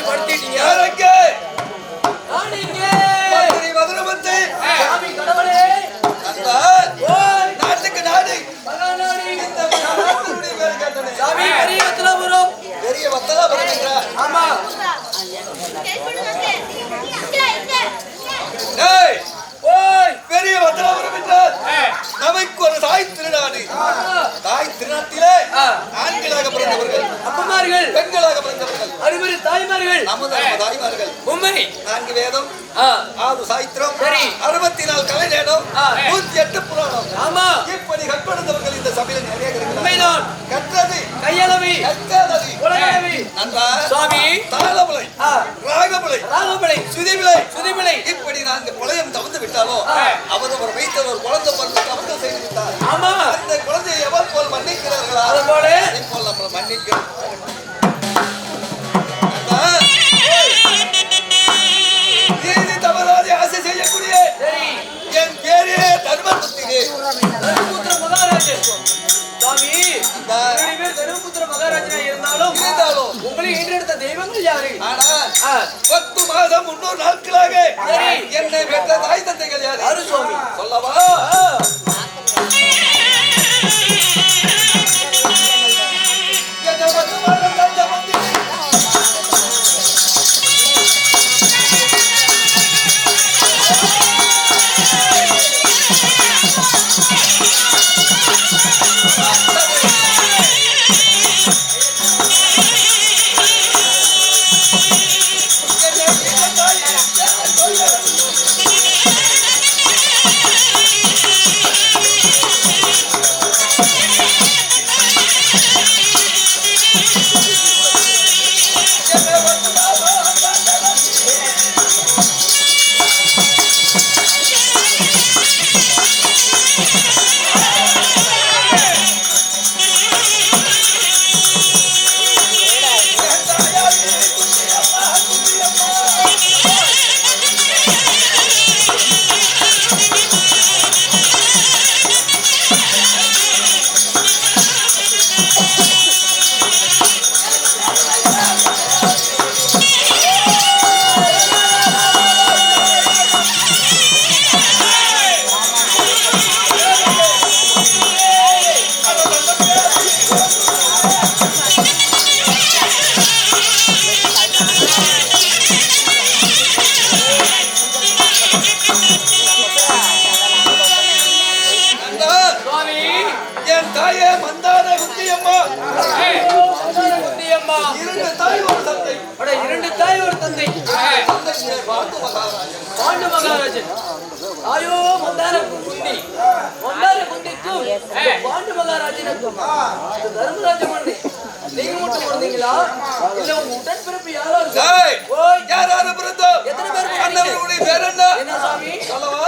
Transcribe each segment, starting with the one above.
படுத்திட்டீங்க. நான் இங்க மந்திரி மதுரமத்தை சாமி கடவுளே நாட்டுக்கு நாடு மகாநாடு இந்த நாட்டுடைய பேர் கேட்டனே. சாமி பெரிய வத்தலாபுரம். பெரிய வத்தலாபுரம் என்றா? ஆமா. ஏய் ஓய் பெரிய வத்தலாபுரம் என்றால் நமக்கு ஒரு தாய் திருநாடு. தாய் திருநாட்டிலே ஆண்களாக பிறந்தவர்கள், அப்பமார்கள், பெண்களாக பிறந்தவர்கள், அறுபது தாய்மார்கள், நமது தாய்மார்கள். உண்மை. 4 வேதம், 6 சாஸ்திரம், சரி, 64 கலை நேரம், 108 புராணம். ஆமா. இப்படி கற்படுத்தவர்கள் இந்த சபையில் நிறைய உண்மைதான். கற்றது கையளவி, கற்காதது உலகளவி. நண்பா சுவாமி தாளமுலை, ராகமுலை, ராகமுலை, சுதிமுலை, சுதிமுலை, இப்படி 4 புலயம் தவந்து விட்டாலோ அவர் வைத்த ஒரு குழந்தை பிறந்து தவறு செய்து விட்டார். ஆமா. அந்த குழந்தையை எவர் போல் மன்னிக்கிறார்களா அது போல நம்மளை மன்னிக்கிறோம். நீதி தவறாது ஆசை செய்யக்கூடிய என் பேரே தர்மபுத்திரே. தர்மபுத்திர மகாராஜன். சுவாமி தர்மபுத்திர மகாராஜனா இருந்தாலும் உங்களை ஈன்றெடுத்த தெய்வங்கள் யாரு? ஆனால் 10 மாதம் 300 நாட்களாக என்னை பெற்ற தாய் தந்தைகள் யாரு? யாரு சுவாமி? சொல்லவா? என் தாயே மந்தார குத்தியம்மா. இரண்டு தாய் ஒரு தந்தை. இரண்டு தாய் ஒரு தந்தை. பாண்டு மகாராஜன். ஆயோ மந்தார குந்தி. மந்தார குந்திக்கும் பாண்டு மகாராஜனுக்கும் தர்மராஜ மன்னி நீங்க மட்டும் பிறந்தீங்களா? இல்ல உங்க உடன் பிறப்பு யாரோ யாராரு பிறந்தோம்? எத்தனை பேர்? அண்ணனுடைய பேர் என்ன? என்ன சாமி? சொல்லவா?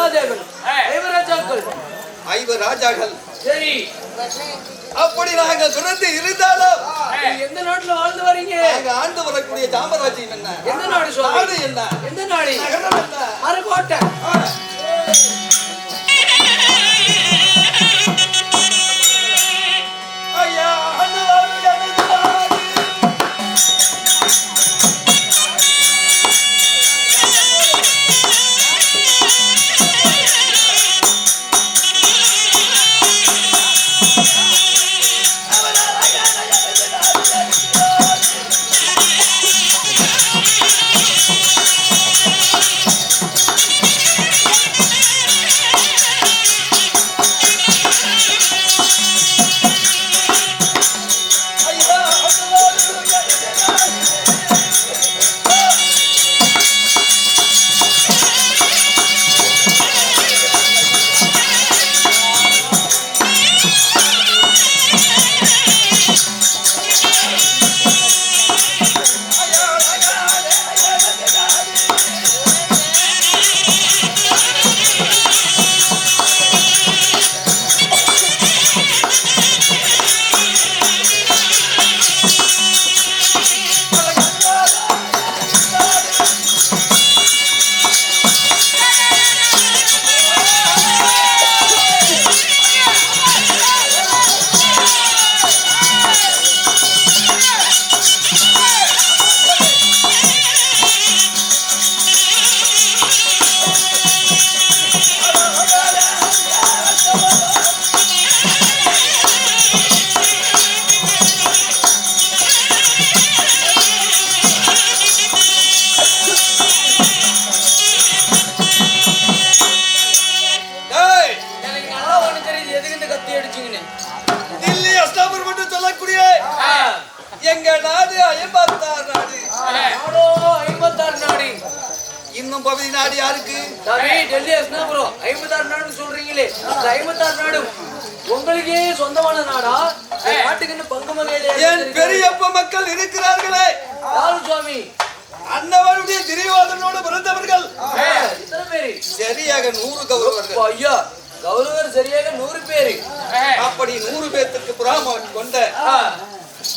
ராஜாக்கள் ஐவர் ராஜாக்கள் சரி அப்படி நாங்கள் சுரந்து இருந்தாலும் எந்த நாட்டுல வாழ்ந்து வரீங்க நாங்க ஆண்டு வரக்கூடிய சாம்ராஜ்யம் என்ன எந்த நாடு நாடு என்ன எந்த நாடு நகரம் என்ன அரக்கோட்டை ஐயா ஆண்டு வாழ்வு எனது நாடு. ஐயா ஆண்டு வாழ்வு எனது நாடு. டேய், எனக்கு நல்லா ஒண்ணு தெரியுது எதுக்கு இந்த கத்தி அடிச்சீங்கன்னு தில்லி அஸ்தாபுரம் என்று சொல்லக்கூடிய எங்க நாடு 56 நாடு. நாடோ 56 நாடு இன்னும் பகுதி நாடு யாருக்கு? சாமி டெல்லி அஸ்னாபுரம் 56 நாடுன்னு சொல்றீங்களே இந்த 56 நாடும் உங்களுக்கே சொந்தமான நாடா இந்த நாட்டுக்கு இன்னும் பங்கு மகையிலே என் பெரியப்ப மக்கள் இருக்கிறார்களே, யாரு சுவாமி அன்னவருடைய திரியோதனோடு பிறந்தவர்கள் இத்தனை பேரு சரியாக 100 கௌரவர்கள். ஐயா கௌரவர் சரியாக 100 பேரு அப்படி 100 பேர்த்துக்கு புறாமன் கொண்ட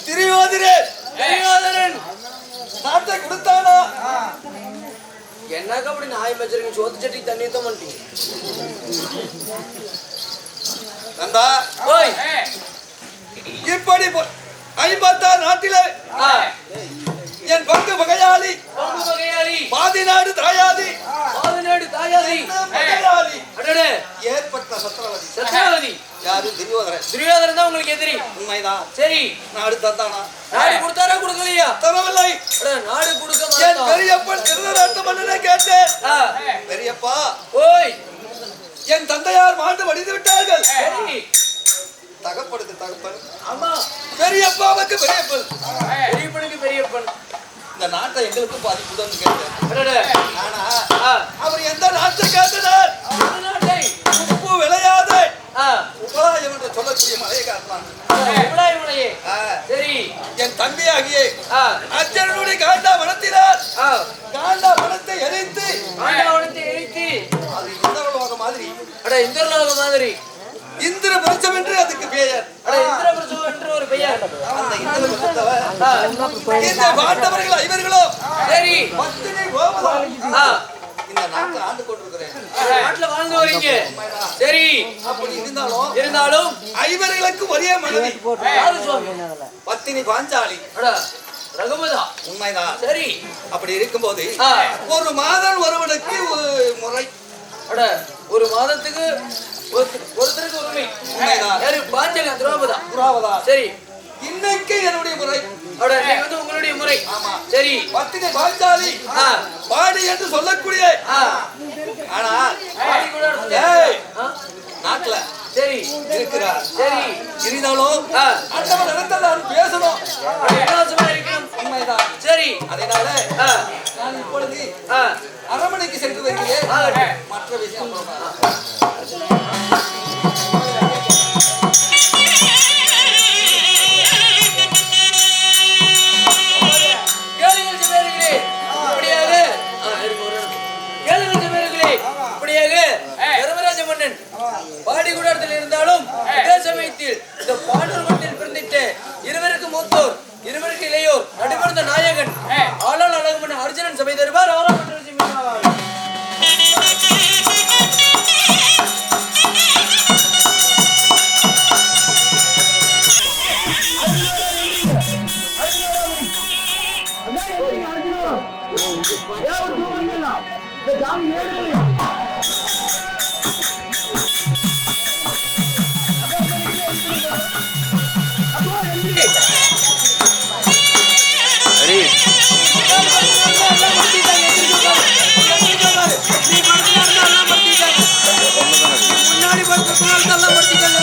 திரியோதரன் துரியோதனன் நாட்டை கொடுத்தானா? என்னக்கா அப்படி நாய் வச்சிருக்கீங்க சோத்து சட்டி தண்ணி தான் பண்ணிட்டீங்க நந்தா ஓய் இப்படி 56 நாட்டிலே என் பங்கு வகையாளி பங்கு வகையாளி பாதி நாடு தாயாதி பாதிநாடு தாயாதி வகையாளி அடடே ஏற்பட்ட சத்திரவதி சத்ராவதி யாரு? திரியோதரன். துரியோதனன் தான் உங்களுக்கு எதிரி உண்மைதான். சரி நாடு தந்தானா? நாடு கொடுத்தாரா கொடுக்கலையா தரவில்லை. அட நாடு கொடுக்க என் மாட்டான் பெரியப்பன் திருநாட்டு மன்னனை கேட்டேன். பெரியப்பா, ஓய் என் தந்தையார் மாண்டு வடிந்து விட்டார்கள். சரி தகப்படுக்கு தகப்பன், ஆமா பெரியப்பாவுக்கு பெரியப்பன். பெரியப்பனுக்கு பெரியப்பன் இந்த நாட்டை எங்களுக்கு பாதிப்புதான் கேட்டேன். அடடே ஆனா அவர் எந்த நாட்டை கேட்டனர்? இந்த நாட்டை உப்பு விளையாத ஆ உபலாயம் என்று சொல்லக்கூடிய மலையை காட்டினான். இவ்வளவு இவனையே சரி என் தம்பியாகிய ஆ அர்ஜுனனுடைய காண்டா வனத்தினார் ஆ காண்டா வனத்தை எரித்து ஆண்டவனத்தை எரித்து அது இந்திரலோக மாதிரி அட இந்திரலோக மாதிரி இந்திர பிரச்சம் என்று அதுக்கு பெயர். அட இந்திரபிரசவம் என்று ஒரு பெயர் அந்த இந்திர பிரச்சத்தவர் இந்த பாண்டவர்கள் ஐவர்களோ சரி பத்தினி கோபதாரி ஆ இந்த நாட்டை ஆண்டு கொண்டிருக்கிறேன். நாட்டுல வாழ்ந்து வரீங்க சரி அப்படி இருந்தாலும் ஐவர்களுக்கு ஒரே மனைவி யாரு சுவாமி பத்தினி பாஞ்சாலி. அட ரகுபதா உண்மைதான். சரி அப்படி இருக்கும்போது ஆ ஒரு மாதம் ஒருவனுக்கு முறை. அட ஒரு மாதத்துக்கு ஒருத்தருக்கு உரிமை உண்மைதான். யாரு பாஞ்சலி திரௌபதா புறாவதா சரி இன்னைக்கு என்னுடைய முறை. அட நீங்க வந்து உங்களுடைய முறை ஆமா. சரி பத்தினி பாஞ்சாலி ஆ பாடி என்று சொல்லக்கூடிய ஆ ஆனா பாடி கூட ஏய், ஆ நாட்டுல சரி இருக்கிறார். சரி இருந்தாலும் ஆ அந்தவன் இடத்துல நான் பேசணும். விலாசமா இருக்கணும் உண்மைதான். சரி அதனால ஆ நான் இப்பொழுது ஆ அரமனைக்கு சென்று வருகிறேன். ஆ மற்ற விஷயம் அப்புறமா. கேளுங்கள் சிவர்களே இப்படியாக கேளுங்கள் சிவர்களே இப்படியாக முன்னாடி படுத்துக்கலாம் படுத்திக்கலாம்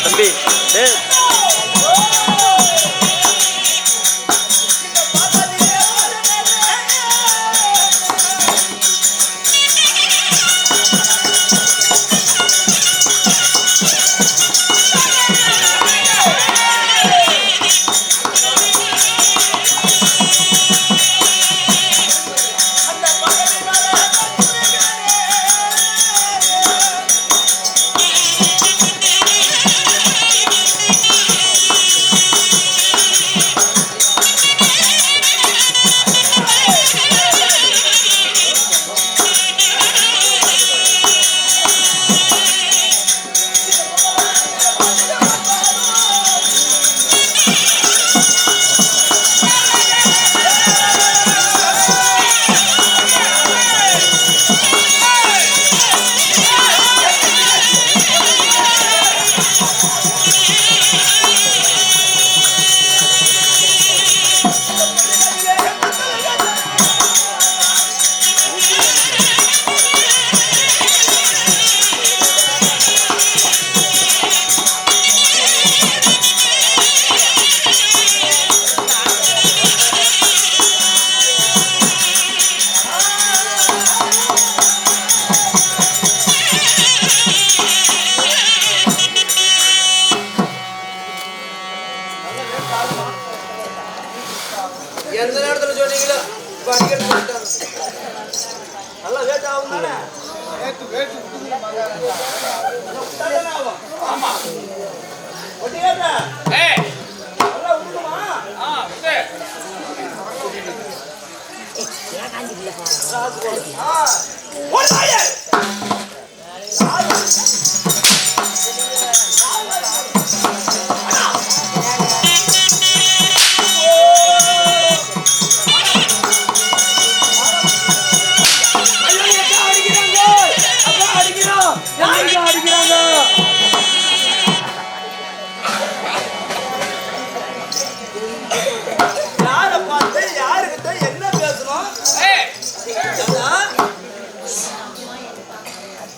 தம்பி எந்த நேரத்துல சொன்னீங்களோ அடிக்கடி நல்லா வேட் ஆகும் தானே ஆமா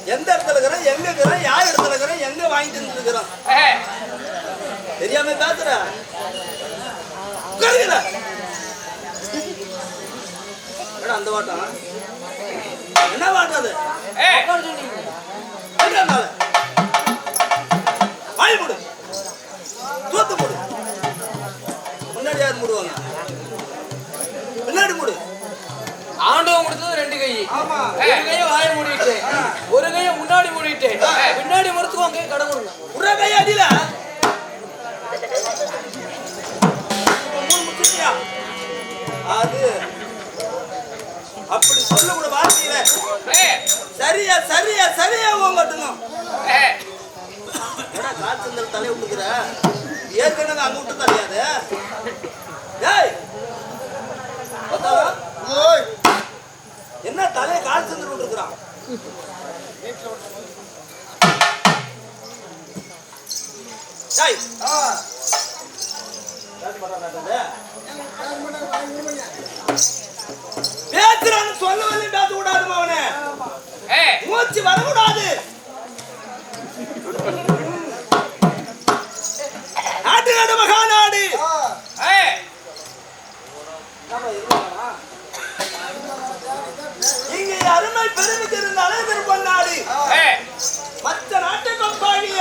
எந்த இடத்துல இருக்கிறோம் எங்க இருக்கிறோம் யார் இடத்துல இருக்கிறோம் எங்க வாங்கிட்டு இருக்கிறோம் தெரியாம பேசுற அந்த வாட்டம் என்ன வாட்டம் அது வாய் மூடு தூத்து மூடு முன்னாடி யார் மூடுவாங்க பின்னாடி மூடு ஆண்டவன் கொடுத்தது ரெண்டு கை ஒரு கைய வாய மூடிட்டு ஒரு கைய முன்னாடி மூடிட்டு பின்னாடி மறுத்துவாங்க கடை கொடுங்க ஒரு கை அடியில அது அப்படி சொல்லக்கூட வார்த்தையில சரியா சரியா சரியா ஓங்கட்டணும். காய்ச்சல் தலையை விட்டுக்கிற ஏற்கனவே அங்க விட்டு தலையாது. என்ன தலையை காய்ச்சல் விட்டுருக்குறான். பேசுறான்னு சொல்ல வந்து பேச கூடாது. அவனே மூச்சு வரக்கூடாது. நாட்டு நாடு மகாநாடு இங்க அருமை பெருமிக்கு இருந்த அனைவரும் பொன்னாடு மற்ற நாட்டை கொப்பாடிய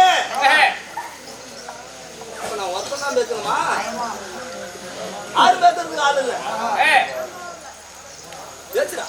நான் ஒத்ததான் பேசணுமா? ஆறு பேசுறதுக்கு ஆள் இல்ல. பேசுறா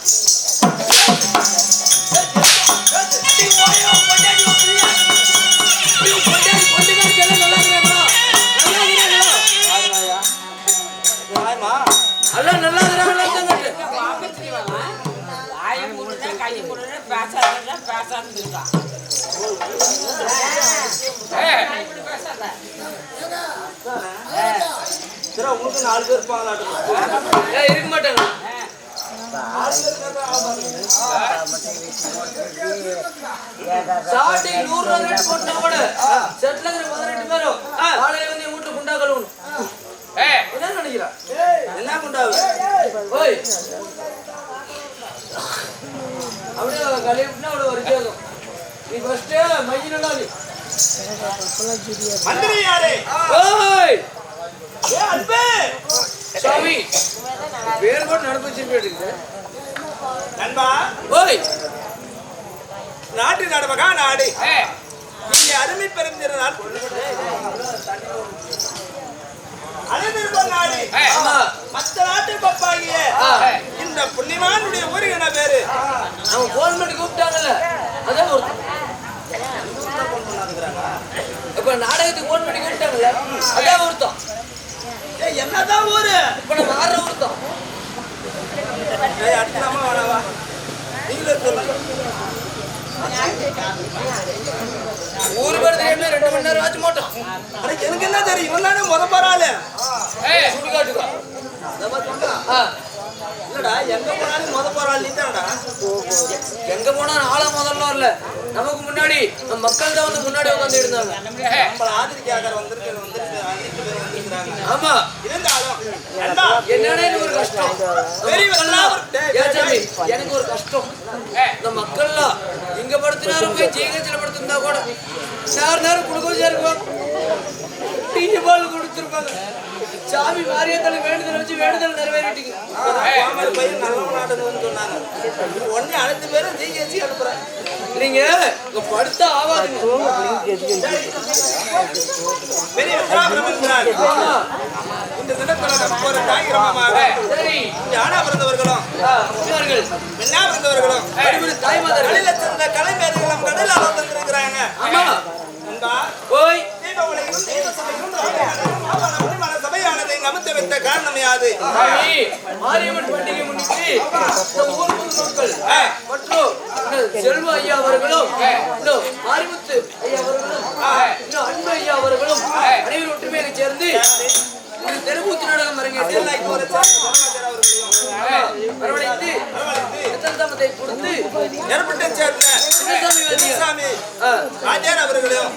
உங்களுக்கு 4 பேர் இருப்பாங்களா? இருக்க மாட்டாங்க. ஸ்டார்டிங் 100 ரூபாய் போட்டா கூட செட்ல இருக்கிற 18 பேரும் காலையில வந்து வீட்டுல குண்டா கழுவணும். என்ன நினைக்கிறா? என்ன குண்டாவு? ஓய் அப்படியே கழுவினா அவ்வளவு ஒரு கேக்கும். நீ ஃபர்ஸ்ட் மையினடா நீ மந்திரி யாரே? ஓய் ஏ அல்பே சாமி பேர் போட்டு நடந்து வச்சிருக்கீங்க நண்பா. ஓய் நாட்டு நாடு மகா நாடு இங்கே அருமை பெருந்திருந்தால் அனைவரும் நாடு மற்ற நாட்டை பப்பாகிய இந்த புண்ணியமானுடைய ஊரு என்ன பேரு? அவங்க போன் பண்ணி கூப்பிட்டாங்கல்ல, அதான் ஒரு இப்ப நாடகத்துக்கு போன் பண்ணி கூப்பிட்டாங்கல்ல, அதான் ஒருத்தம். என்னதான் ஊரு இப்ப நம்ம ஆடுற ஒருத்தம். அடிக்கலாமா வேணாவா? நீங்களே சொல்லுங்க. ஊரு படுத்து 2 மணி நேரம் ஆச்சு மாட்டோம். எனக்கு என்ன தெரியும்? இவனானே முத போறாளு சுடுகாட்டுக்கா இல்லடா. எங்க போனாலும் முத போறாள் நீ தானடா. எங்க போனாலும் ஆள முதல்ல இல்ல, நமக்கு முன்னாடி நம்ம மக்கள் தான் வந்து முன்னாடி உட்காந்து இருந்தாங்க. நம்மள ஆதரிக்காக வந்திருக்காங்க. ஆமா இருந்தாலும் என்னன்னு ஒரு கஷ்டம். எனக்கு ஒரு கஷ்டம். இந்த மக்கள்லாம் இங்க படுத்தினாரும் போய் ஜிஹெச்ல படுத்திருந்தா கூட நேரம் குளுக்கோஸா இருக்கும், டீ பால் கொடுத்துருப்பாங்க. சாமி மாரியத்தலை வேண்டுதல் வச்சு வேண்டுதல் நிறைவேறிட்டீங்க. ஒன்னே அனைத்து பேரும் ஜிஹெச் அனுப்புறேன். நீங்க இங்க படுத்தா ஆவாதுங்க. இந்த தினத்துல நமக்கு ஒரு தாய் கிராமமாக ஆனா பிறந்தவர்களும் பெண்ணா பிறந்தவர்களும் தாய்மார்கள் சிறந்த கலைஞர்களும் கடலால் வந்திருக்கிறாங்க. போய் சபையானதை அமைத்து வைத்த காரணம் யாது? மாரியம்மன் பண்டிகை முன்னிட்டு மற்றும் செல்வ ஐயா அவர்களும் மாரிமுத்து ஐயா அவர்களும் அன்பு ஐயா அவர்களும் அனைவரும் ஒற்றுமையாக சேர்ந்து தெருக்கூத்து நாடகம் அரங்கேற்றி வரவழைத்து எத்தனை கொடுத்து ஏற்பட்ட சேர்ந்த ராஜார் அவர்களையும்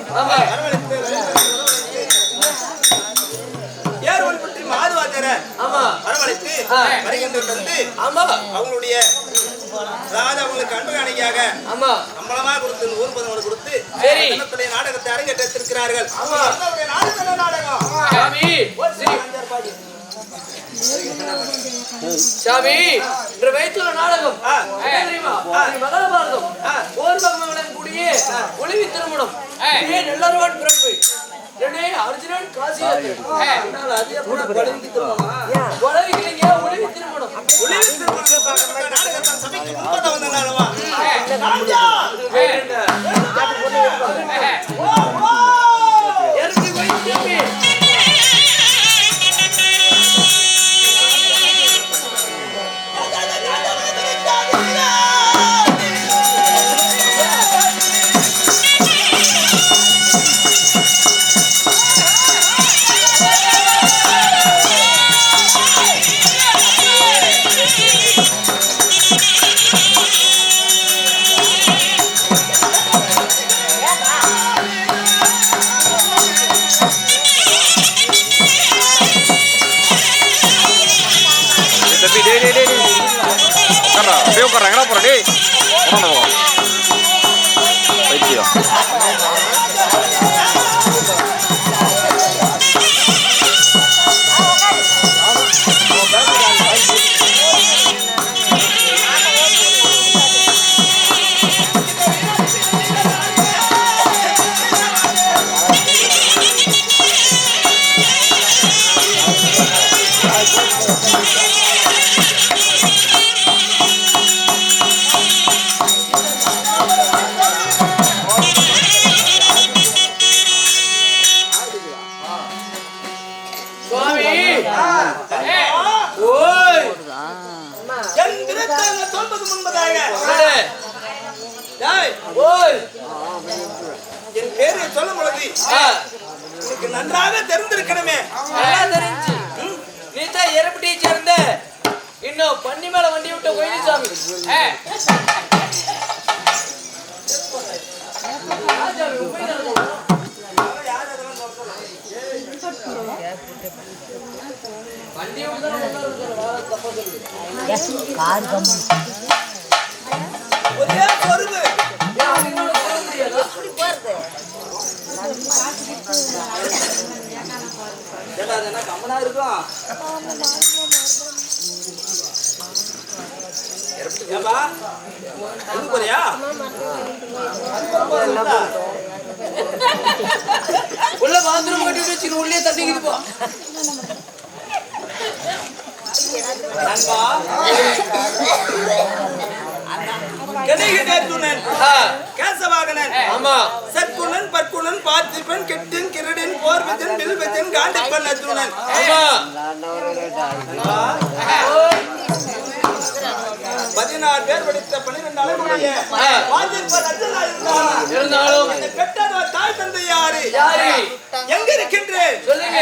ஏர்வல்பட்டி மாதுவாஜர வரவழைத்து வருகின்ற தந்து அவங்களுடைய அதாவது அவங்களுக்கு அன்பு காணிக்கையாக அம்பலமா கொடுத்து ஊர் பதவியோடு கொடுத்து நாடகத்தை அரங்கேற்றிருக்கிறார்கள். சாமி இன்று வைத்துள்ள நாடகம் மகாபாரதம் போர் பகவானுடன் கூடிய ஒளிவி திருமணம் நெல்லருவான் பிறப்பு அர்ஜுனன் காசி ஒளிவி திருமணம் என் பேரை சொல்ல பொழுது நன்றாக தெரிந்திருக்கணுமே. நீ தான் எரப்பட்டி சேர்ந்த இன்னும் பண்ணி மேல வண்டி விட்ட கோயிலிசாமி. வண்டி ஒரே பொறுப்பு கம்மனா இருக்கும். போறியா உள்ள பாத்ரூம் கட்டி வச்சு உள்ளே தட்டிக்கிது போ. கேசவாகனன் சற்குணன் பற்குணன் பார்த்திபன் கெட்டின் கிரடின் போர்வதன் வில்வதன் காண்டிப்பன் அர்ஜுனன் 16 பேர் படித்த 12 அழகுடைய பார்த்திபன் அர்ஜுனன் இருந்தாலும் இந்த பெற்ற தாய் தந்தை யாரு எங்க இருக்கின்றேன் சொல்லுங்க.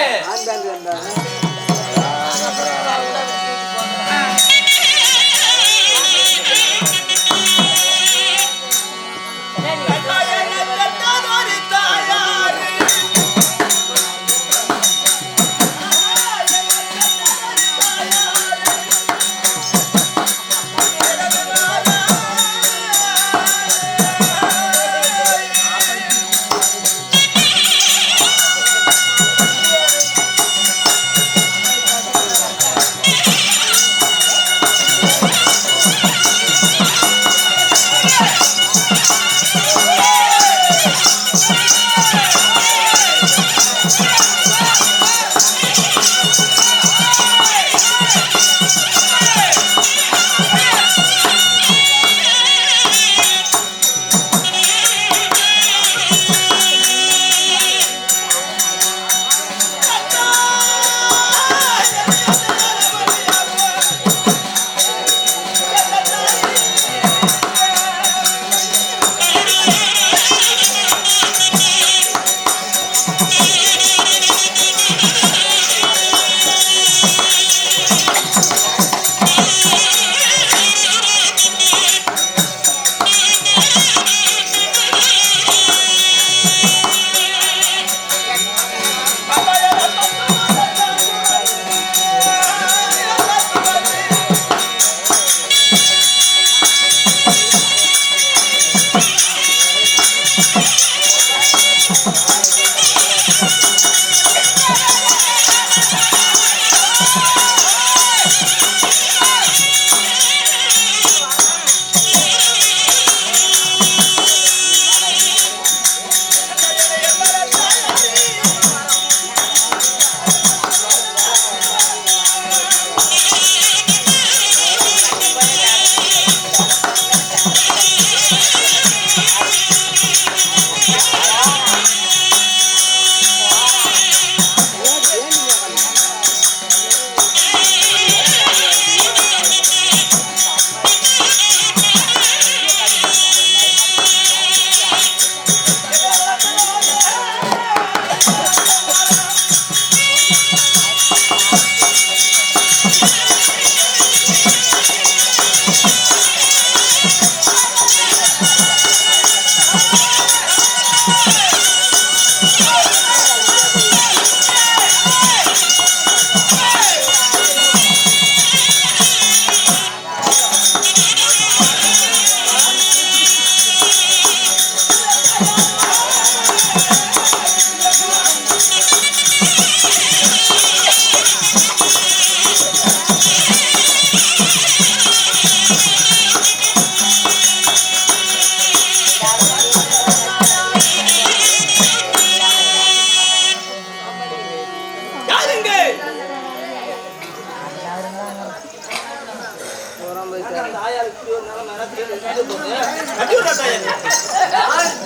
கட்டி விடாட்டா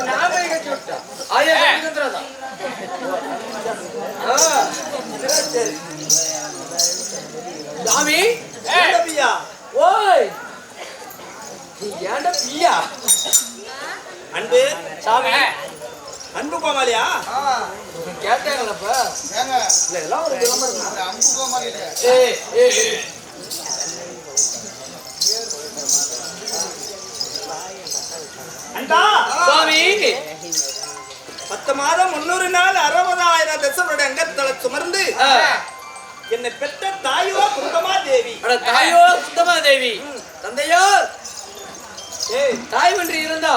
நான் போய் கட்டி விட்டேன். ஆயா கட்டுறதா? சரி. சாமி பியா ஓய் நீ ஏன்டா பியா? அன்பு சாமி அன்பு கோமாளியா கேட்டாங்களப்ப ஏங்க இல்ல எல்லாம் ஒரு விளம்பரம். அந்த அம்பு கோமாளி இல்ல. ஏய் ஏய் அண்டா சாமி 10 மாதம் 300 நாள் 60,000 தசவருடைய அங்கத்தள சுமர்ந்து என்னை பெற்ற தாயோ குந்தமா தேவி. அட தாயோ குந்தமா தேவி, தந்தையார் ஏய் தாய் வென்று இருந்தா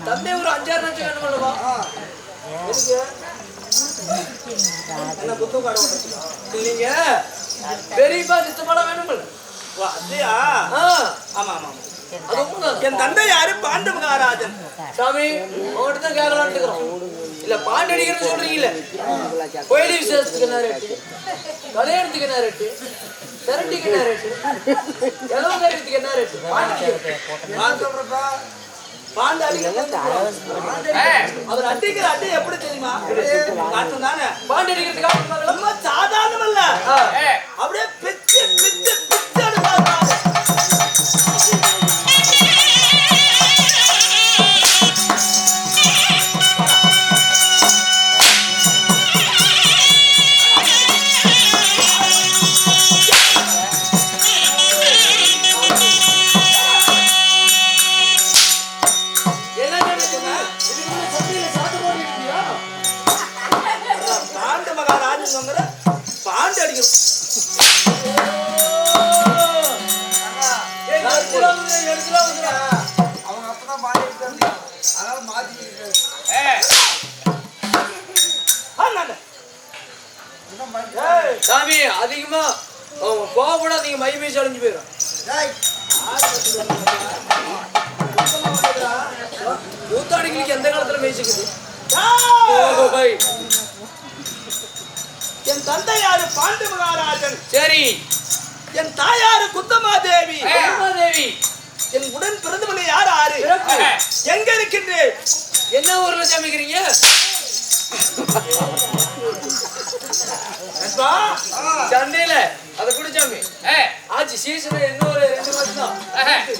தந்தை ஒரு 5-6 லட்சம் என்ன பண்ணுவா? என்ன புத்து காட ஓட்டுறீங்க? இல்லைங்க பெரியப்பா சித்தப்பட வேணுமில்ல? ஓ அப்படியா? ஆமா ஆமா. அது உண்மைதான். என் தந்தை யாரு? பாண்டு மகாராஜன். சாமி உங்ககிட்ட தான் கேட்கலான்னு இருக்கிறோம். இல்ல பாண்டி அடிக்கிறது சொல்றீங்கல்ல, கோயிலி விசேஷத்துக்கு என்ன ரேட்டு, கல்யாணத்துக்கு என்ன ரேட்டு, திரட்டிக்கு என்ன ரேட்டு, எலவு தைரியத்துக்கு என்ன ரேட்டு? பாண்டு அடிக்கிறது அவர் அடிக்கிற அடி எப்படி தெரியுமா? காட்டும் தானே. பாண்டி அடிக்கிறதுக்காக ரொம்ப சாதாரணம் அல்ல, அப்படியே பிச்சு பிச்சு பிச்சு எடுப்பாங்க. பாண்டு மகாராஜன் பாண்டு அடிக்கணும். அவங்க அப்பதான் மாறி இருக்காங்க. அதனால மாத்தி சாமி அதிகமா கோவப்படாதீங்க, மை பேசி அழிஞ்சு போயிடும். கூத்தாடிகளுக்கு எந்த காலத்துல பேசிக்குது? என் தந்தை யாரு? பாண்டு மகாராஜன். சரி என் தாயாரு குந்தமா தேவி. தேவி என் உடன் பிறந்தவங்க யார்? ஆறு. எங்க இருக்கின்றேன்? என்ன ஊர்ல சமைக்கிறீங்க? சண்டையில அத கூட சாமி ஆச்சு சீசன் இன்னும் ஒரு 2 மாசம் தான்.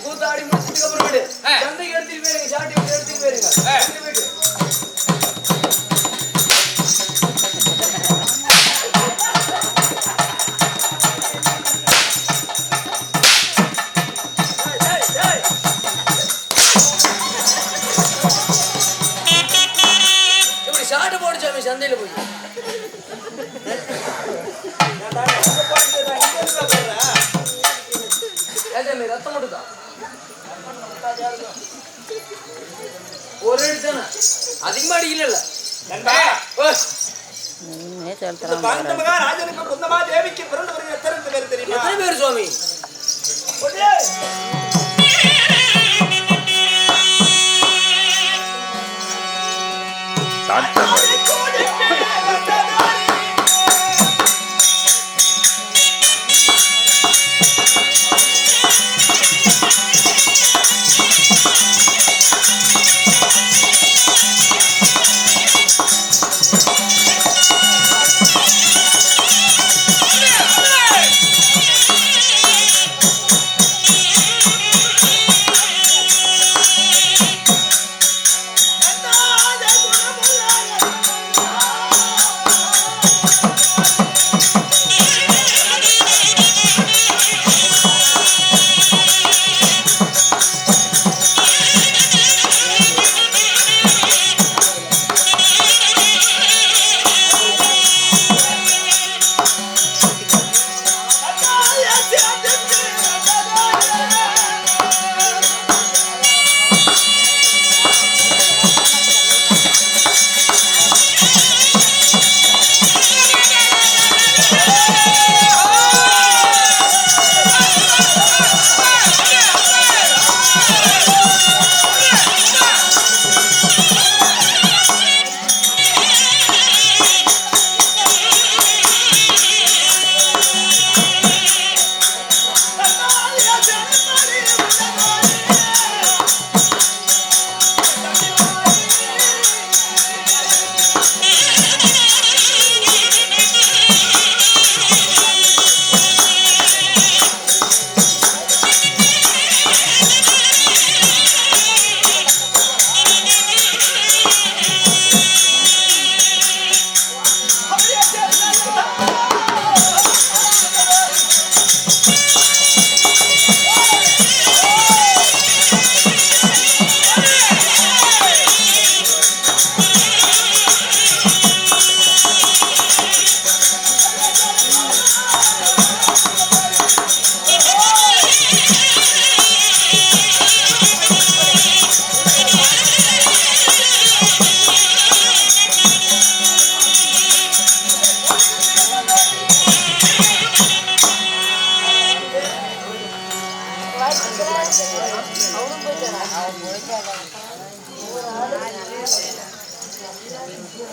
கூத்தாடி முடிச்சதுக்கு அப்புறம் சந்தைக்கு எடுத்துட்டு போயிருங்க, சாட்டி எடுத்துட்டு போயிருங்க. இப்படி சாட்டை போடு சாமி சந்தையில போய். ரத்தம் மட்டும் தான் ஒரு அடித்தானே, அதிகமா அடிக்கல. பாண்டு மகாராஜனுக்கு குந்தமா தேவிக்கு பிறந்தவர்கள் எத்தனை பேர் தெரியுமா? எத்தனை பேர் சுவாமி?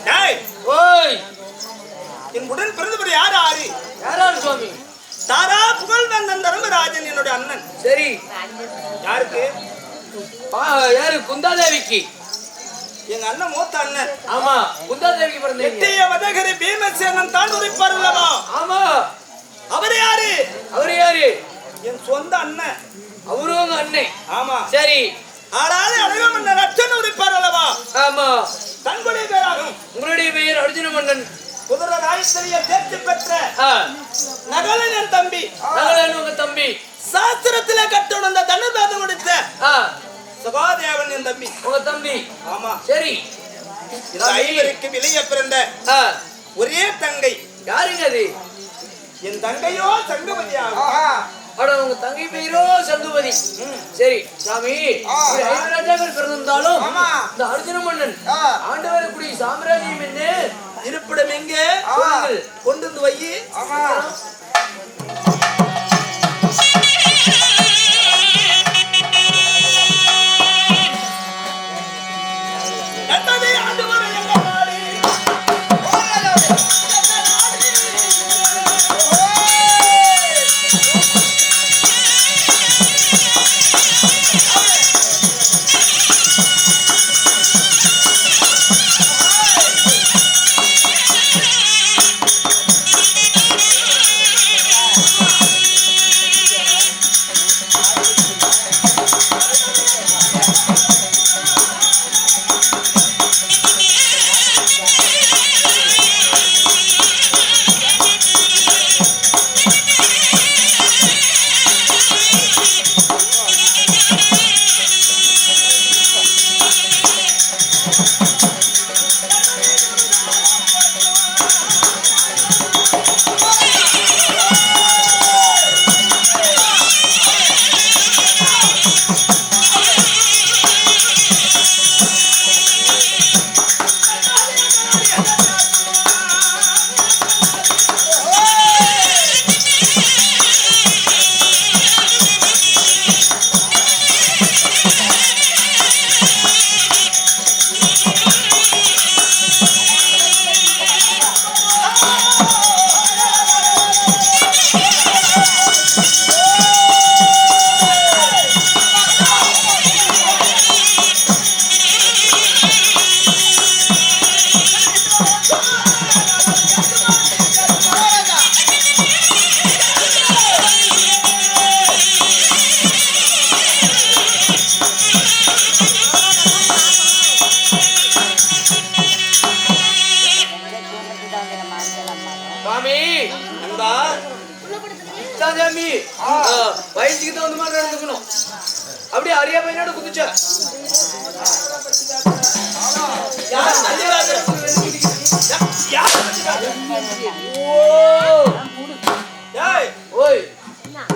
டேய், ஓய் என் உடன் பிறந்தவர் யார் ஆறு? யாராரு சுவாமி? தாரா புகழ்வந்தன் தர்மராஜன் என்னுடைய அண்ணன். சரி யாருக்கு? யாரு? குந்தாதேவிக்கு. எங்க அண்ணன் மூத்த அண்ணன். ஆமா குந்தாதேவிக்கு பிறந்தீங்க. எட்டிய வதகரி பீமசேனன் தான் உரைப்பார் அல்லவா? ஆமா. அவர் யாரு? அவரு யாரு? என் சொந்த அண்ணன். அவரும் உங்க அண்ணன். ஆமா. சரி. ஆளாலே அழக மன்னன் அர்ஜுன் உரைப்பார் அல்லவா? ஆமா. தங்களுடைய பேராகும். உங்களுடைய பெயர் அர்ஜுன மன்னன். குதிரை ராயஸ்தரிய தேர்ச்சி பெற்ற நகலன் என் தம்பி. நகலன் உங்க தம்பி. சாஸ்திரத்திலே கட்டுணர்ந்த தனுர்வேதம் முடித்த சகாதேவன் என் தம்பி. உங்க தம்பி. ஆமா. சரி. இந்த ஐவருக்கு வெளியே பிறந்த ஒரே தங்கை யாருங்க அது? என் தங்கையோ சங்கவதி ஆகும். அட உங்க தங்கை பெயரோ சங்குபதி. சரி சாமி, ராஜாக்கள் பிறந்திருந்தாலும் இந்த அர்ஜுன மன்னன் ஆண்டு வரக்கூடிய சாம்ராஜ்யம் என்ன? இருப்பிடம் எங்கே? கொண்டு வந்து வை. வயசுக்கு தகுந்த மாதிரி நடந்துக்கணும். அப்படியே அரியா பையனோட குதிச்சா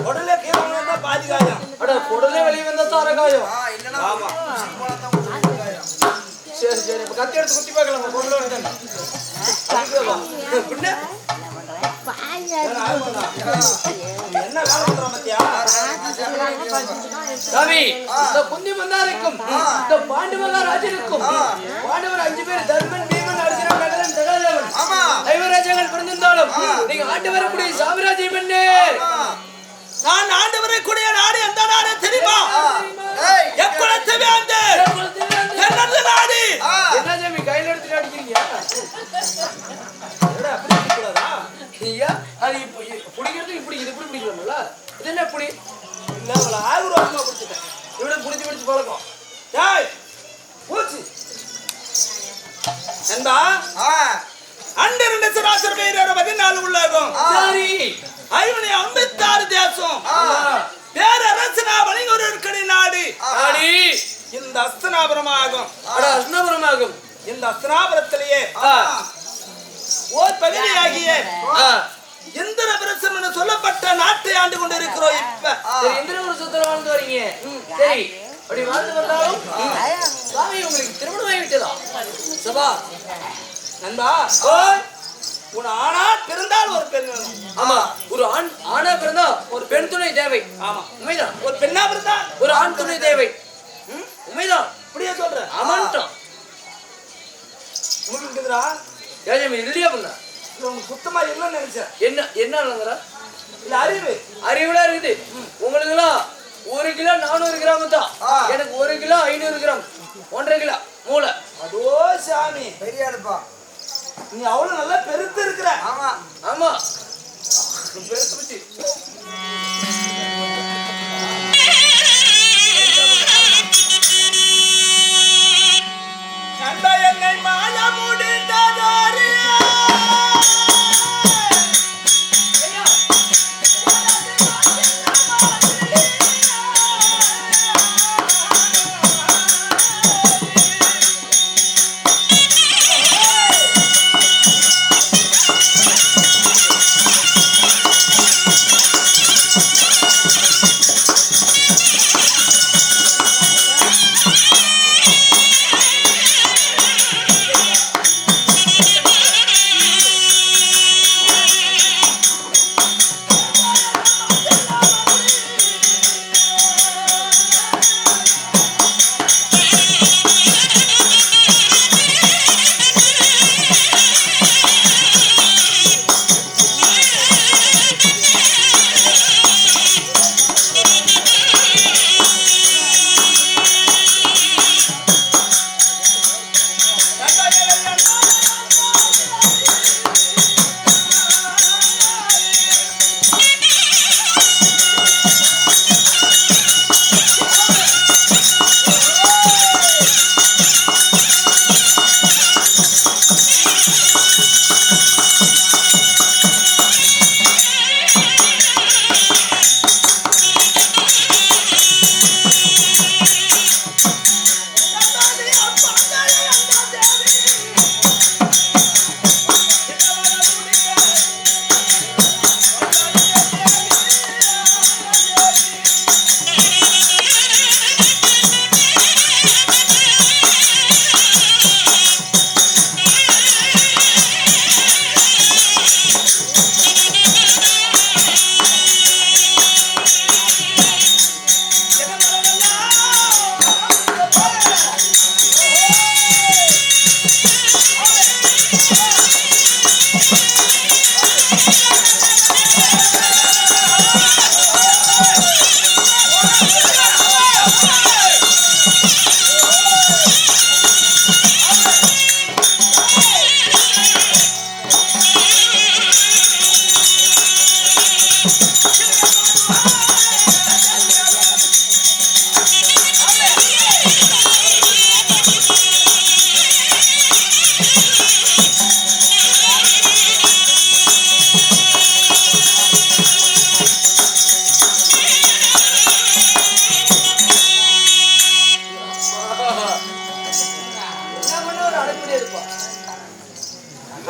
உடலே கீழே பாதி காயம். உடனே வெளியே வந்தா தார காயம். சரி சரி கத்தி எடுத்து குத்தி பார்க்கலாம். குந்தி மந்தாருக்கும் இந்த பாண்டு மகாராஜனுக்கும் பாண்டவர் 5 பேர் தர்மன், பீமன், அர்ஜுனன், நகலன், சகாதேவன் ஐவராஜ்யங்கள் பிறந்திருந்தாலும் நீங்க ஆண்டு வரக்கூடிய சாம்ராஜ்யம் என்ன? நான் ஆண்டு வரக்கூடிய நாடு எந்த நாடு தெரியுமா? எக்குளத்து வேந்தர் என்னது நாடு? என்ன சாமி கையில எடுத்துட்டு அடிக்கிறீங்க? அது பிடிக்கிறது இப்படி இது இப்படி பிடிக்கலாம்ல? இது என்ன இப்படி இல்ல அவளை 1000 ரூபாய் கொடுத்துட்டேன். இவனை பிடிச்சி பிடிச்சி பழக்கம். பூச்சி என்பா அண்டு 2 சராசர பேர் 14 உள்ளாகும். சரி 56 தேசம் பேரரசனா வணிகர் இருக்கடி நாடு இந்த அஸ்தனாபுரமாகும். அஸ்தனாபுரமாகும். இந்த அஸ்தனாபுரத்திலேயே ஓர் பகுதியாகிய இந்திரபிரசம் என்று சொல்லப்பட்ட நாட்டை ஆண்டு கொண்டு இருக்கிறோம். இப்ப இந்திரபிரசத்துல வாழ்ந்து வரீங்க. சரி அப்படி வாழ்ந்து வந்தாலும் சாமி உங்களுக்கு திருமணம் ஆகிவிட்டதா? சபா நண்பா உன் ஆணா பிறந்தால் ஒரு பெண் வேணும். ஆமா ஒரு ஆணா பிறந்தா ஒரு பெண் துணை தேவை. ஆமா உண்மைதான். ஒரு பெண்ணா பிறந்தா ஒரு ஆண் துணை தேவை. எதுடா ஏஜம் இல்லையா பண்ண உனக்கு சுத்தமா இல்லைன்னு நினைச்சேன். என்ன என்னங்கிற இல்ல அறிவு அறிவுலாம் இருக்குது உங்களுக்கு எல்லாம் 1 கிலோ 400 கிராம் தான். எனக்கு 1 கிலோ 500 கிராம் 1.5 கிலோ மூளை. அதோ சாமி பெரிய அடுப்பா நீ அவ்வளவு நல்லா பெருத்து இருக்கிற. ஆமா ஆமா பெருத்து வச்சு கண்டா என்னை மால முடிந்ததாரு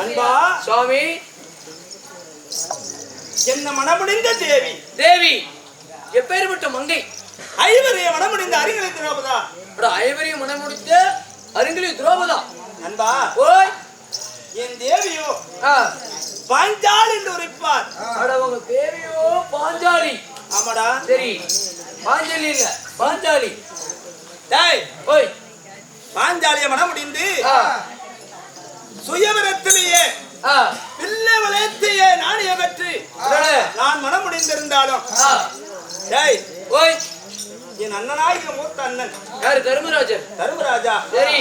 அன்பா சுவாமி என்ன மனமுடிந்த தேவி தேவி எப்பேற்பட்ட மங்கை ஐவரைய மனமுடிந்த அறிஞரை திரௌபதா ஐவரையும் மனம் முடித்த அருங்கிலி துரோபதா அன்பா ஓய் என் தேவியோ ஆ பாஞ்சாலி என்று உரைப்பார். அட உங்க தேவியோ பாஞ்சாலி. ஆமாடா சரி பாஞ்சாலி இல்ல பாஞ்சாலி. டேய் ஓய் பாஞ்சாலிய மனமுடிந்து ஆ சுயவரத்திலேயே பிள்ளை வளர்த்தியே நாணய பெற்று நான் மனம் முடிந்திருந்தாலும் டேய் ஓய் என் அண்ணனாகிய மூத்த அண்ணன் யாரு தர்மராஜன் தர்மராஜா சரி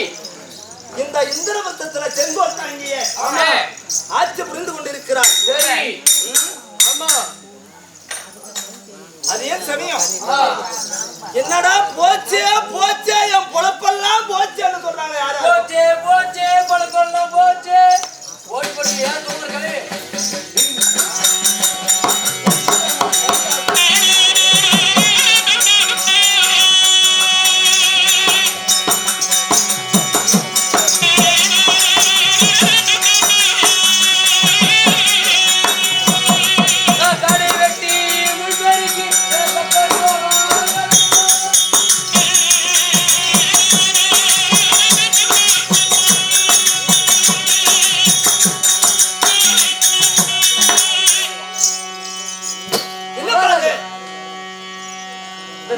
இந்த இந்திரபுத்தத்துல செங்கோல் தாங்கிய ஆட்சி புரிந்து கொண்டிருக்கிறார். சரி ஆமா அது ஏன் சமயம் என்னடா போச்சே போச்சே என் பொழப்பெல்லாம் போச்சேன்னு சொல்றாங்க. யாரா போச்சே போச்சே பொழப்பெல்லாம் போச்சே ஓடி போட்டு யார் தூங்குறீங்களே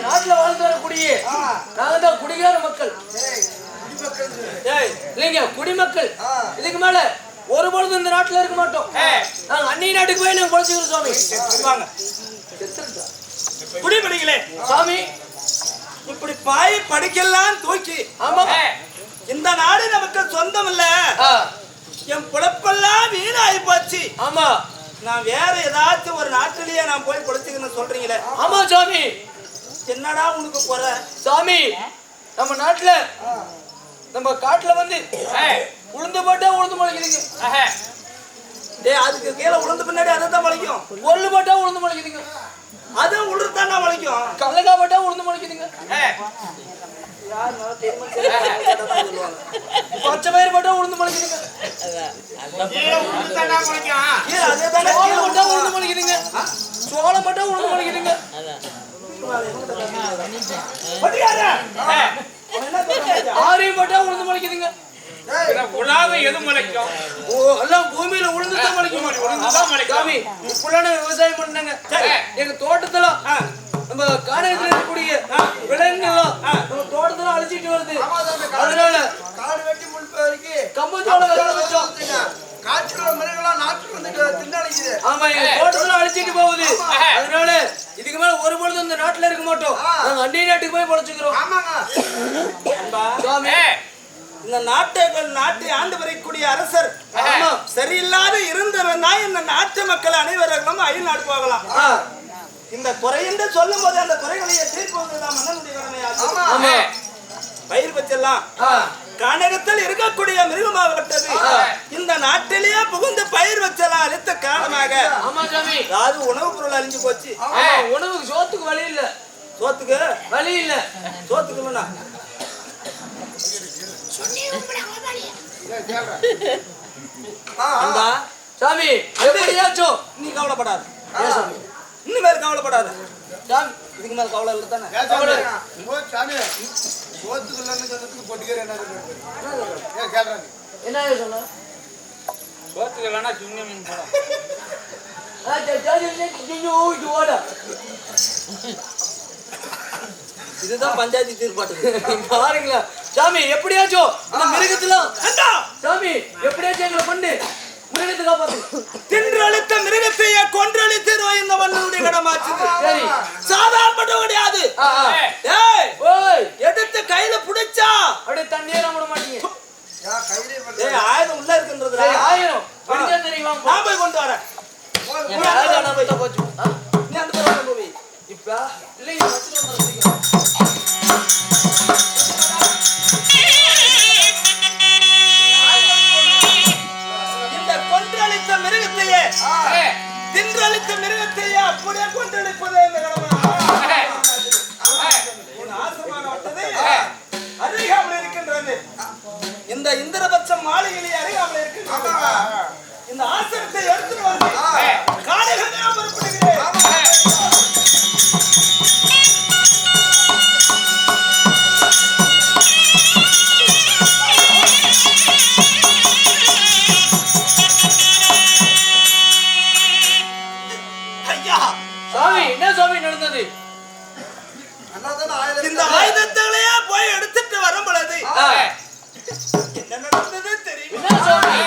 நாட்டுல வாழ்ந்து வரக்கூடிய நாங்க தான் குடிகார மக்கள். இல்லைங்க குடிமக்கள் இதுக்கு மேல ஒரு பொழுது இந்த நாட்டுல இருக்க மாட்டோம். நாங்க அந்நிய நாட்டுக்கு போய் நாங்க பொழைச்சுக்கிறோம் சுவாமி. வாங்க குடிமணிகளே சாமி இப்படி பாய் படிக்கலாம் தூக்கி ஆமா இந்த நாடு நமக்கு சொந்தம் இல்ல, என் பிழைப்பெல்லாம் வீணாகி போச்சு. ஆமா நான் வேற ஏதாச்சும் ஒரு நாட்டிலேயே நான் போய் பொழைச்சுக்கணும்னு சொல்றீங்களே. ஆமா சாமி. என்னடா உனக்கு குறை சாமி நம்ம நாட்டுல நம்ம காட்டுல வந்து உளுந்து போட்டா உளுந்து முளைக்குதுங்க. டேய் அதுக்கு கீழே உளுந்து பின்னாடி அதை தான் முளைக்கும். கொள்ளு போட்டா உளுந்து முளைக்குதுங்க. அது உளுந்தாண்டா முளைக்கும். கடலக்காய் போட்டா உளுந்து முளைக்குதுங்க. பச்சை பயிர் போட்டா உளுந்து முளைக்குதுங்க. சோளம் போட்டா உளுந்து முளைக்குதுங்க. சோளம் போட்டா உளுந்து முளைக்குதுங்க. ஆரியம் போட்டா உளுந்து முளைக்குதுங்க. உலகம் எது முளைக்கும்? எல்லாம் பூமியில உளுந்துதான் முளைக்கும். சாமி இப்பெல்லாம் நாங்க விவசாயம் பண்ணாங்க. எங்க தோட்டத்துல நம்ம காணகத்துல இருக்கக்கூடிய விலங்குகள்லாம் நம்ம தோட்டத்துல அழிச்சிட்டு வருது. அதனால காடு வெட்டி முழுப்பதற்கு கம்பத்தோட விதை வச்சோம். காற்றுல மிருகலாம் நாட்டுக்கு வந்து திண்டளிக்குது. ஆமா எங்க தோட்டத்துல அழிச்சிட்டு போகுது. அதனால இதுக்கு மேல ஒரு பொழுது இந்த நாட்டுல இருக்க மாட்டோம். நாங்க அந்நிய நாட்டுக்கு போய் பொழைச்சுக்கிறோம். ஆமாங்க சாமி இந்த நாட்டை ஆண்டு வரக்கூடிய அரசர் சரியில்லாத இருந்தவன்னா இந்த நாட்டு மக்கள் அனைவர்களும் அயல்நாடு போகலாம். இந்த குறை என்று சொல்லும் போது அந்த குறைகளையே தீர்ப்பதுதான் மன்னனுடைய கடமையாகும். பயிர் வச்செல்லாம் கானகத்தில் இருக்கக்கூடிய மிருகமாகப்பட்டது இந்த நாட்டிலேயே புகுந்து பயிர் வச்செல்லாம் அழித்த காரணமாக அதாவது உணவுப் பொருள் அழிஞ்சு போச்சு. உணவுக்கு சோத்துக்கு வழி இல்ல. சோத்துக்கு வழி இல்ல. சோத்துக்கு இல்லைன்னா சாமி எப்படியாச்சும் நீ கவலைப்படாத. இன்னும் மேல கவலைப்படாத. சாமி இதுக்கு மேல கவலை இல்லை தானே. என்ன சொன்ன சோத்துக்கு இல்லைன்னா சுண்ணி மீன் போடும். இதுதான் பஞ்சாயத்து தீர்ப்பாட்டு. பாருங்களா சாமி எப்படியாச்சும் அந்த மிருகத்துல சாமி எப்படியாச்சும் எங்களை பண்ணு மிருகத்தை காப்பாத்து. தின்றளித்த மிருகத்தையே கொன்றளித்து இந்த மன்னனுடைய கடமாச்சு. சரி சாதாரண கிடையாது. எடுத்து கையில புடிச்சா அப்படியே தண்ணியே விட மாட்டீங்க. ஆயிரம் உள்ள இருக்குன்றது ஆயிரம் தெரியுமா? நான் போய் கொண்டு வரேன். நீ அந்த பக்கம் போய் இப்ப இல்லைங்க இந்த கொன்றளித்த மிருகத்தையே தின்றளித்த மிருகத்தையே அப்படியே கொன்றளிப்பதே இந்த கடமை. ஆசமானப்பட்டது அருகாமல் இருக்கின்றது. இந்த இந்திரபட்சம் மாளிகையிலே அருகாமல் இருக்கின்றது. இந்த ஆசனத்தை எடுத்துட்டு வந்து காணிகளே புறப்படுகிறேன். சாமி என்ன சாமி நடந்தது? இந்த ஆயுதங்களையே போய் எடுத்துட்டு வரும் பொழுது என்ன நடந்தது தெரியும்? என்ன சாமி?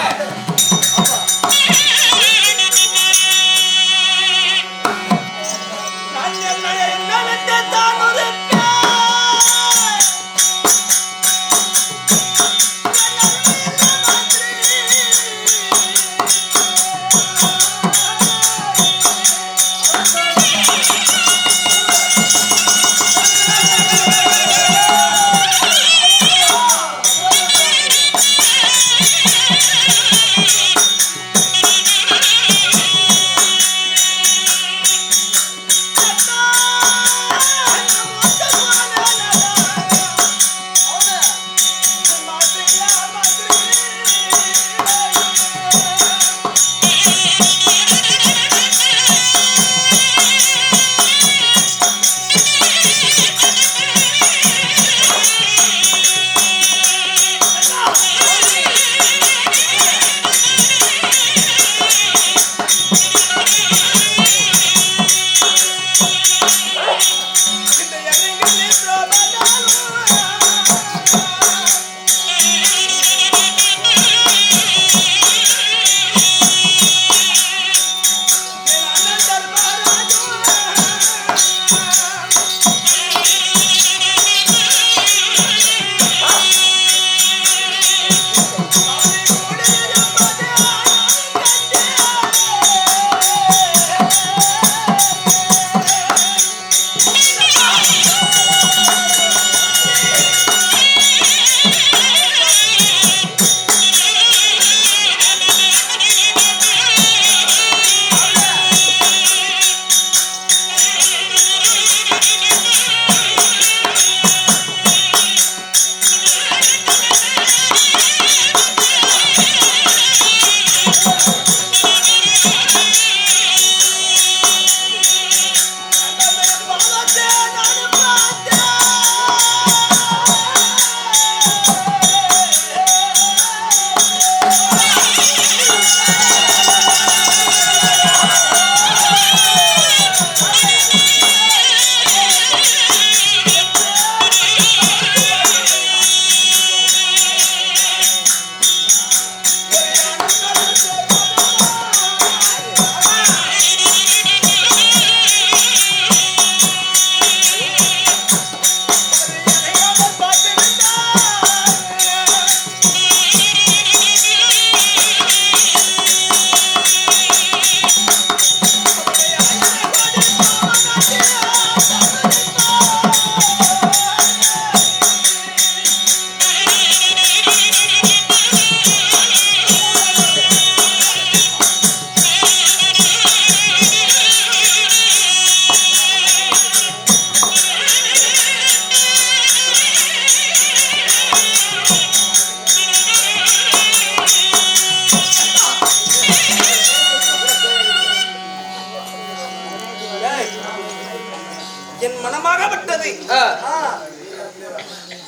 பொழுது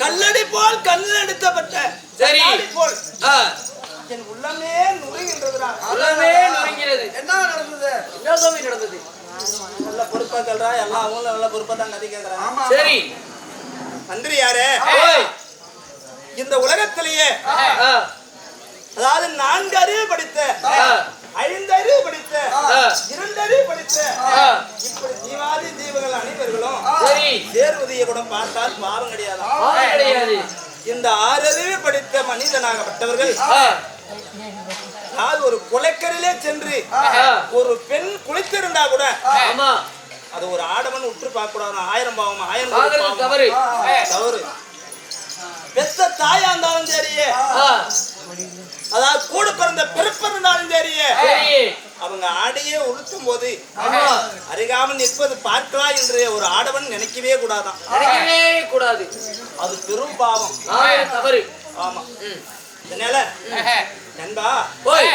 கல்லடி போல் கண்ணில் எடுத்தப்பட்ட சரி. கண்ணாடி போல் ஆ, என் உள்ளமே நுழைகின்றதுடா. உள்ளமே நுழைகிறது. என்ன நடந்தது? என்ன சாமி நடந்தது? நல்ல பொறுப்பா கேள்றா, எல்லாம் அவங்களும் நல்ல பொறுப்பா தான் கதை கேட்கறாங்க. ஆமா. சரி. மந்திரி யாரு? ஓய். இந்த உலகத்திலேயே ஆ, அதாவது 4 அறிவு படித்த, ஆ, 5 அறிவு படித்த, ஆ, 2 அறிவு படித்த ஆ, இப்படி ஜீவாதி ஜீவர்கள் அனைவர்களும் சரி. சேர்வதியை கூட பார்த்தால் பாவம் கிடையாதான். பாவம் கிடையாது. இந்த 6 அறிவு படித்த மனிதனாகப்பட்டவர்கள் ஆ, அதாவது ஒரு குலைக்கரிலே சென்று ஆ, ஒரு பெண் குளித்திருந்தா கூட ஆமா, அது ஒரு ஆடவன் உற்று பார்க்க கூடாது. 1000 பாவம் 1000 பாக்குறது பாவம். தவறு. தவறு. பெத்த தாயா இருந்தாலும் சரியே, ஆ, அதாவது கூட பிறந்த பிறப்பிருந்தாலும் சரியே, சரி. அவங்க ஆடையே உடுத்தும் போது ஆமா, அருகாமல் நிற்பது பார்க்கலாம் என்று ஒரு ஆடவன் நினைக்கவே கூடாதான். நினைக்கவே கூடாது. அது பெரும் பாவம். தவறு. ஆமா. ம். இதனால நண்பா, போய்.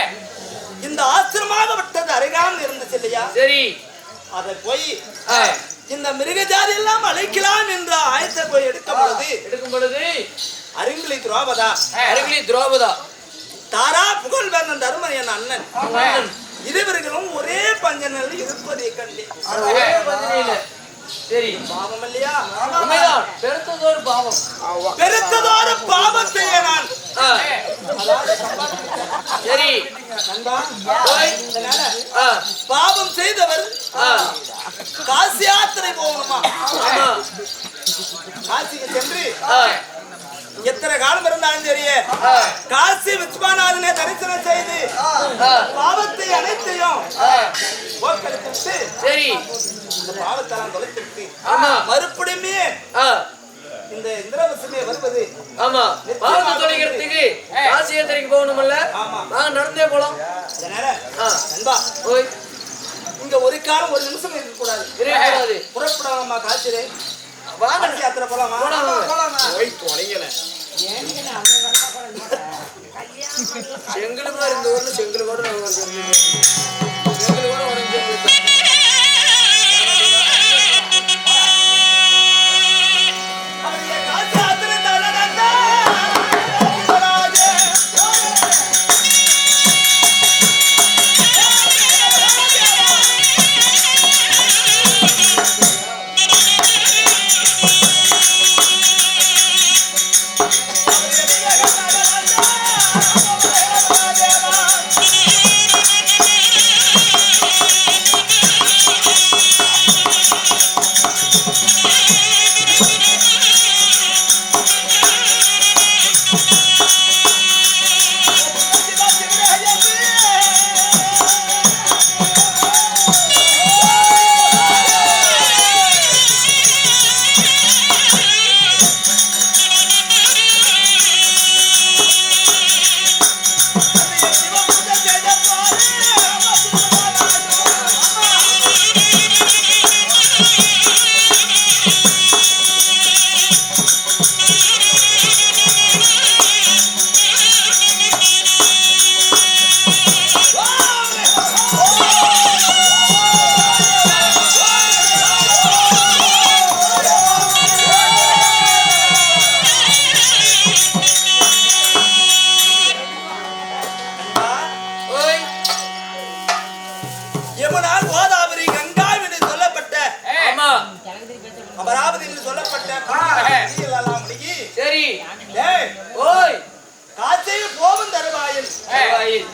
இந்த ஆசிரமாகப்பட்டது அருகாமல் இருந்துச்சு இல்லையா, சரி. அதை போய் ஆ, இந்த மிருகஜாதி எல்லாம் அழைக்கலாம் என்ற ஆயத்தை போய் எடுக்கும் பொழுது எடுக்கும் பொழுது அருங்கிலி துரோபதா அருகிலி துரோபதா தாரா புகழ் வேந்தன் தருமன் என் அண்ணன் அண்ணன். இருவர்களும் ஒரே பஞ்சனில் இருப்பதை கண்டேன். ஒரே பதினில. சரி. பாவம் இல்லையா? உண்மைதான். பெருத்ததொரு பாவம். பெருத்ததோரு பாவம் செய்ய நான் ஆ, சரி. நண்பா, போய். இதனால ஆ, பாவம் செய்தவர் ஆ, காசி யாத்திரை போகணுமா? ஆமா. காசிக்கு சென்று ஆ, எத்தனை காலம் இருந்தாலும் சரியே, ஆ, காசி விஸ்வநாதனை தரிசனம் செய்து ஆ, பாவத்தை அனைத்தையும் ஆ, போக்கடித்து சரி. இந்த பாவத்தெல்லாம் தொலைத்துவிட்டு ஆமா. மறுபடியுமே ஆ, இந்த இந்திரவசமே வருவது. ஆமா. பாவத்தை தொலைக்கிறதுக்கு காசி யாத்திரைக்கு போகணும்ல? ஆமா. நாங்க நடந்தே போலாம். இதனால ஆ, நண்பா, போய். இங்க ஒரு காலம் ஒரு நிமிஷம் இருக்க கூடாது. இருக்கக்கூடாது. புறப்படாமா காய்ச்சலே வாங்க. காசி யாத்திரை போலாமா? போலாம் வாங்க. போலாமா? போய் தொலைங்கல. செங்கல் மாதிரி இந்த ஊர்ல செங்கல் கூட நாங்க ஒரு செங்கல் கூட உடஞ்சு அவருடைய காசி யாத்திரை தலகண்டா சிவராஜே. ஓய். யமுனா, கோதாவரி, கங்கா என்று சொல்லப்பட்ட ஆமா. அமராவதி என்று சொல்லப்பட்ட நதிகளெல்லாம் முழுகி, சரி. டேய், ஓய். காசியில் போகும் தருவாயில் வாயில்.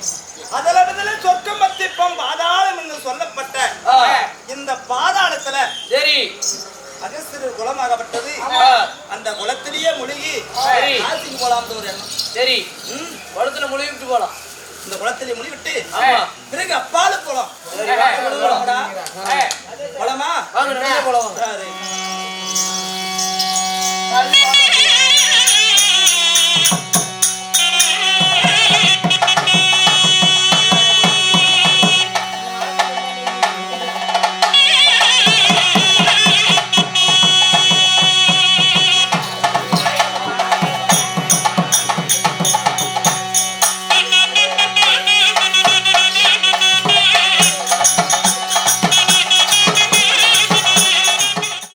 அதல சொர்க்கம் பத்திப்பம் பாதாளம் என்று சொல்லப்பட்ட ஆ, இந்த பாதாளத்துல சரி. அகஸ்தியர் குளமாகப்பட்டது. ஆ, அந்த குளத்திலேயே முழுகி சரி. காசிக்கு போலாம்னு ஒரு எண்ணம். சரி. குளத்துல முழுகிட்டு போலாம். இந்த குளத்திலே முழுகிட்டு ஆமா. பிறகு அப்பால போலாம். சரி, வாங்க, போலாமாடா? போலாமா? வாங்க, நடந்தே போலாம் வாங்க. சரி.